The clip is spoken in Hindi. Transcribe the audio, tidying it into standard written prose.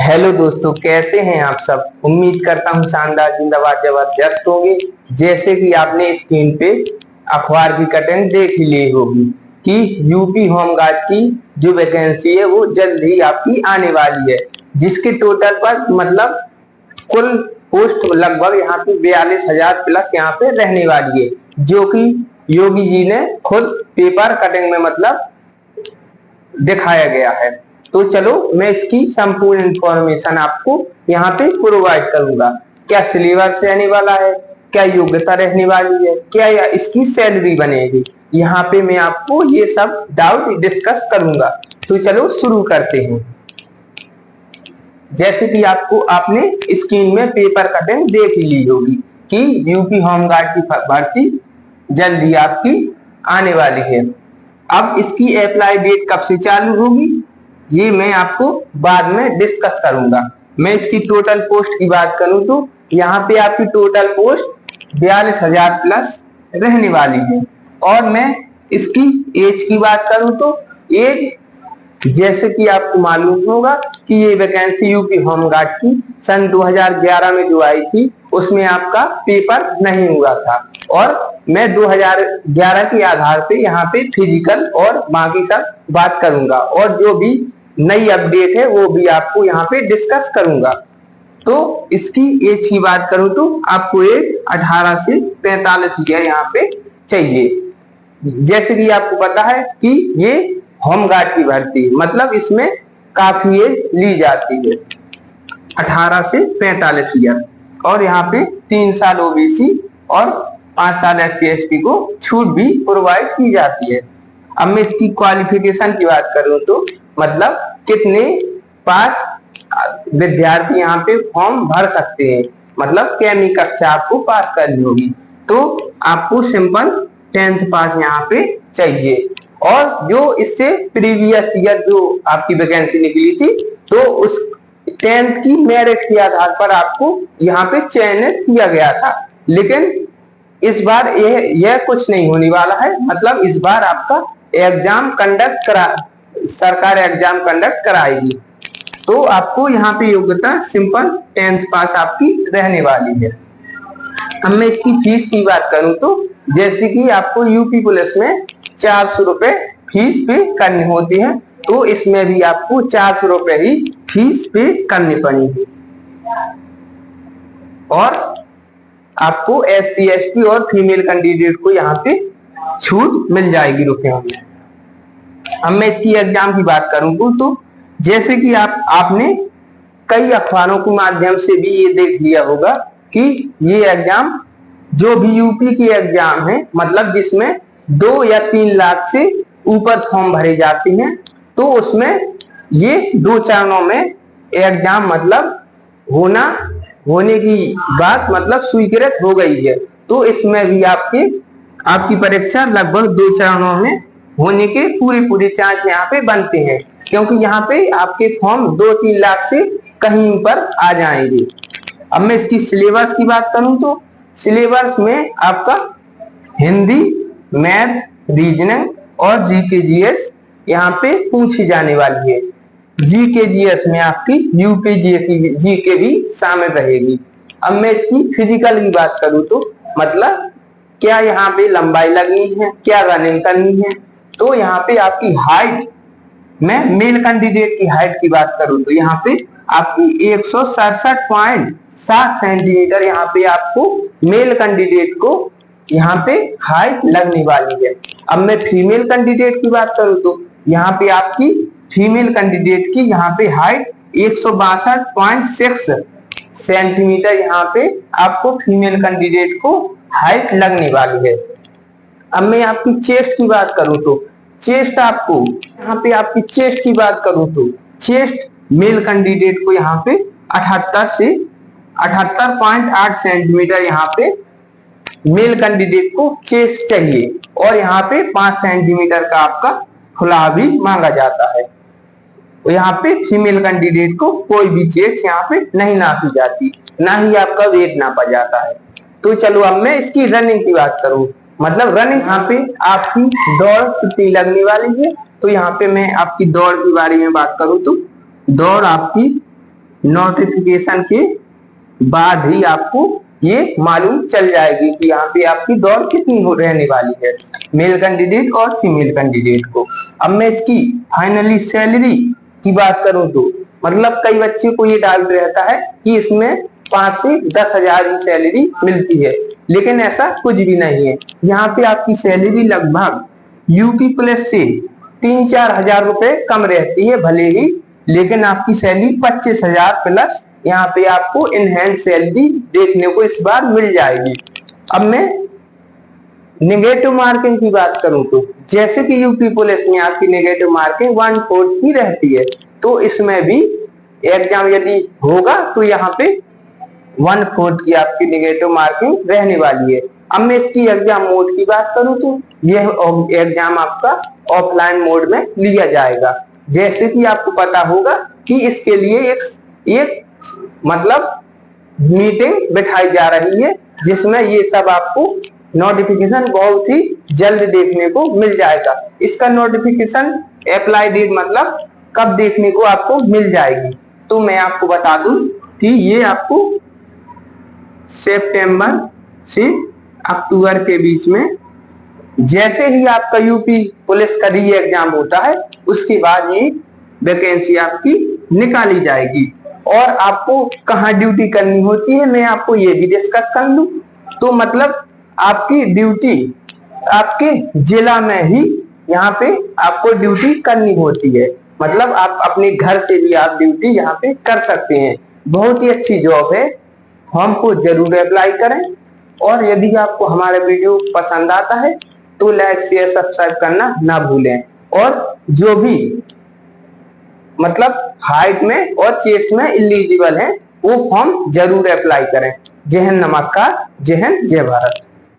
हेलो दोस्तों, कैसे हैं आप सब। उम्मीद करता हूँ शानदार, जिंदाबाद, जबरदस्त होंगे। जैसे कि आपने स्क्रीन पे अखबार की कटिंग देख ही ली होगी कि यूपी होमगार्ड की जो वैकेंसी है वो जल्द ही आपकी आने वाली है, जिसके टोटल पर मतलब कुल पोस्ट लगभग यहाँ पे 42,000 प्लस यहाँ पे रहने वाली है, जो कि योगी जी ने खुद पेपर कटिंग में मतलब दिखाया गया है। तो चलो मैं इसकी संपूर्ण इंफॉर्मेशन आपको यहाँ पे प्रोवाइड करूंगा। क्या सिलेबस रहने वाला है, क्या योग्यता रहने वाली है, क्या या इसकी सैलरी बनेगी, यहाँ पे मैं आपको ये सब डाउट डिस्कस करूंगा। तो चलो शुरू करते हैं। जैसे कि आपने स्क्रीन में पेपर कटिंग देख ही ली होगी कि यूपी होमगार्ड की भर्ती जल्द ही आपकी आने वाली है। अब इसकी अप्लाई डेट कब से चालू होगी ये मैं आपको बाद में डिस्कस करूंगा। मैं इसकी टोटल पोस्ट की बात करूं तो यहाँ पे आपकी टोटल पोस्ट 42,000 प्लस रहने वाली है। और मैं इसकी एज की बात करूं तो एज, जैसे कि आपको मालूम होगा कि ये वैकेंसी यूपी होमगार्ड की सन 2011 में जो आई थी उसमें आपका पेपर नहीं हुआ था, और मैं 2011 के आधार पे यहाँ पे फिजिकल और बाकी सब बात करूंगा, और जो भी नई अपडेट है वो भी आपको यहाँ पे डिस्कस करूंगा। तो इसकी एज की बात करूं तो आपको एज 18 से 45 ईयर यहाँ पे चाहिए। जैसे कि आपको पता है कि ये होमगार्ड की भर्ती मतलब इसमें काफी एज ली जाती है, 18 से 45 ईयर, और यहाँ पे 3 साल ओबीसी और 5 साल SC ST को छूट भी प्रोवाइड की जाती है। अब मैं इसकी क्वालिफिकेशन की बात करूं तो मतलब कितने पास विद्यार्थी यहाँ पे फॉर्म भर सकते हैं, मतलब कैमी कक्षा आपको पास करनी होगी। तो आपको सिंपल 10th पास यहाँ पे चाहिए, और जो इससे प्रीवियस ईयर जो आपकी वैकेंसी निकली थी तो उस 10th की मेरिट के आधार पर आपको यहाँ पे चयनित किया गया था। लेकिन इस बार यह कुछ नहीं होने वाला है, मतलब इस बार आपका एग्जाम सरकार एग्जाम कंडक्ट कराएगी। तो आपको यहाँ पे योग्यता सिंपल 10th पास आपकी रहने वाली है। अब मैं इसकी फीस की बात करूं तो जैसे कि आपको यूपी पुलिस में 400 रुपए फीस पे करनी होती है, तो इसमें भी आपको 400 रुपए ही फीस पे करनी पड़ेगी, और आपको SC ST और फीमेल कैंडिडेट को यहाँ पे छूट मिल जाएगी रुपयों में। अब मैं इसकी एग्जाम की बात करूं तो जैसे कि आपने कई अखबारों के माध्यम से भी ये देख लिया होगा कि ये एग्जाम जो भी यूपी की एग्जाम है मतलब जिसमें 2 या 3 लाख से ऊपर फॉर्म भरे जाते हैं, तो उसमें ये 2 चरणों में एग्जाम मतलब होने की बात मतलब स्वीकृत हो गई है। तो इसमें भी आपकी परीक्षा लगभग 2 चरणों में होने के पूरे चांस यहाँ पे बनते हैं, क्योंकि यहाँ पे आपके फॉर्म 2-3 लाख से कहीं ऊपर आ जाएंगे। अब मैं इसकी सिलेबस की बात करूं तो सिलेबस में आपका हिंदी, मैथ, रीजनिंग और जीके जीएस यहाँ पे पूछी जाने वाली है। जीके जीएस में आपकी यूपी जीके भी शामिल रहेगी। अब मैं इसकी फिजिकल की बात करूं तो मतलब क्या यहाँ पे लंबाई लगनी है, क्या रनिंग करनी है, तो यहाँ पे आपकी हाइट, मैं मेल कैंडिडेट की हाइट की बात करूं तो यहाँ पे आपकी 167.7 सेंटीमीटर यहाँ पे आपको मेल कैंडिडेट को यहाँ पे हाइट लगने वाली है। अब मैं फीमेल कैंडिडेट की बात करूं तो यहाँ पे आपकी फीमेल कैंडिडेट की यहाँ पे हाइट 162.6 सेंटीमीटर यहाँ पे आपको फीमेल कैंडिडेट को हाइट लगने वाली है। अब मैं आपकी चेस्ट की बात करूं तो चेस्ट आपको यहाँ पे आपकी चेस्ट की बात करूं तो चेस्ट मेल कैंडिडेट को यहाँ पे 78 से 78.8 सेंटीमीटर यहाँ पे मेल कैंडिडेट को चेस्ट चाहिए, और यहाँ पे 5 सेंटीमीटर का आपका खुला भी मांगा जाता है। तो यहाँ पे फीमेल कैंडिडेट को कोई भी चेस्ट यहाँ पे नहीं नापी जाती, ना ही आपका वेट नापा जाता है। तो चलो अब मैं इसकी रनिंग की बात करूं, मतलब रनिंग यहाँ पे आपकी दौड़ कितनी लगने वाली है, तो यहाँ पे मैं आपकी दौड़ के बारे में बात करूं तो दौड़ आपकी नोटिफिकेशन के बाद ही आपको ये मालूम चल जाएगी कि यहाँ पे आपकी दौड़ कितनी हो रहने वाली है, मेल कैंडिडेट और फीमेल कैंडिडेट को। अब मैं इसकी फाइनली सैलरी की बात करूं तो मतलब कई बच्चे को ये डाउट रहता है कि इसमें 5 से 10,000 की सैलरी मिलती है, लेकिन ऐसा कुछ भी नहीं है। यहाँ पे आपकी सैलरी लगभग यूपी पुलिस से 3-4 हजार रुपए कम रहती है भले ही, लेकिन आपकी सैलरी 25,000 प्लस यहाँ पे आपको इनहैंड सैलरी देखने को इस बार मिल जाएगी। अब मैं नेगेटिव मार्किंग की बात करूं तो जैसे कि यूपी पुलिस में आपकी नेगेटिव मार्किंग 1/4 ही रहती है, तो इसमें भी एग्जाम यदि होगा तो यहाँ पे 1/4 की आपकी नेगेटिव मार्किंग रहने वाली है। अब मैं इसकी एग्जाम मोड की बात करूं तो यह एग्जाम आपका ऑफलाइन मोड में लिया जाएगा। जैसे कि आपको पता होगा कि इसके लिए एक मतलब मीटिंग बिठाई जा रही है, जिसमें ये सब आपको नोटिफिकेशन बहुत ही जल्द देखने को मिल जाएगा। इसका नोटिफिकेशन अप्लाई डेट मतलब कब देखने को आपको मिल जाएगी, तो मैं आपको बता दूं कि ये आपको सितंबर से अक्टूबर के बीच में, जैसे ही आपका यूपी पुलिस का री एग्जाम होता है उसके बाद ये वैकेंसी आपकी निकाली जाएगी। और आपको कहाँ ड्यूटी करनी होती है मैं आपको ये भी डिस्कस कर लूं तो मतलब आपकी ड्यूटी आपके जिला में ही यहाँ पे आपको ड्यूटी करनी होती है, मतलब आप अपने घर से भी आप ड्यूटी यहाँ पे कर सकते हैं। बहुत ही अच्छी जॉब है, फॉर्म को जरूर अप्लाई करें। और यदि आपको हमारा वीडियो पसंद आता है तो लाइक शेयर सब्सक्राइब करना ना भूलें। और जो भी मतलब हाइट में और चेस्ट में एलिजिबल है वो फॉर्म जरूर अप्लाई करें। जय हिंद, नमस्कार, जय हिंद, जय भारत।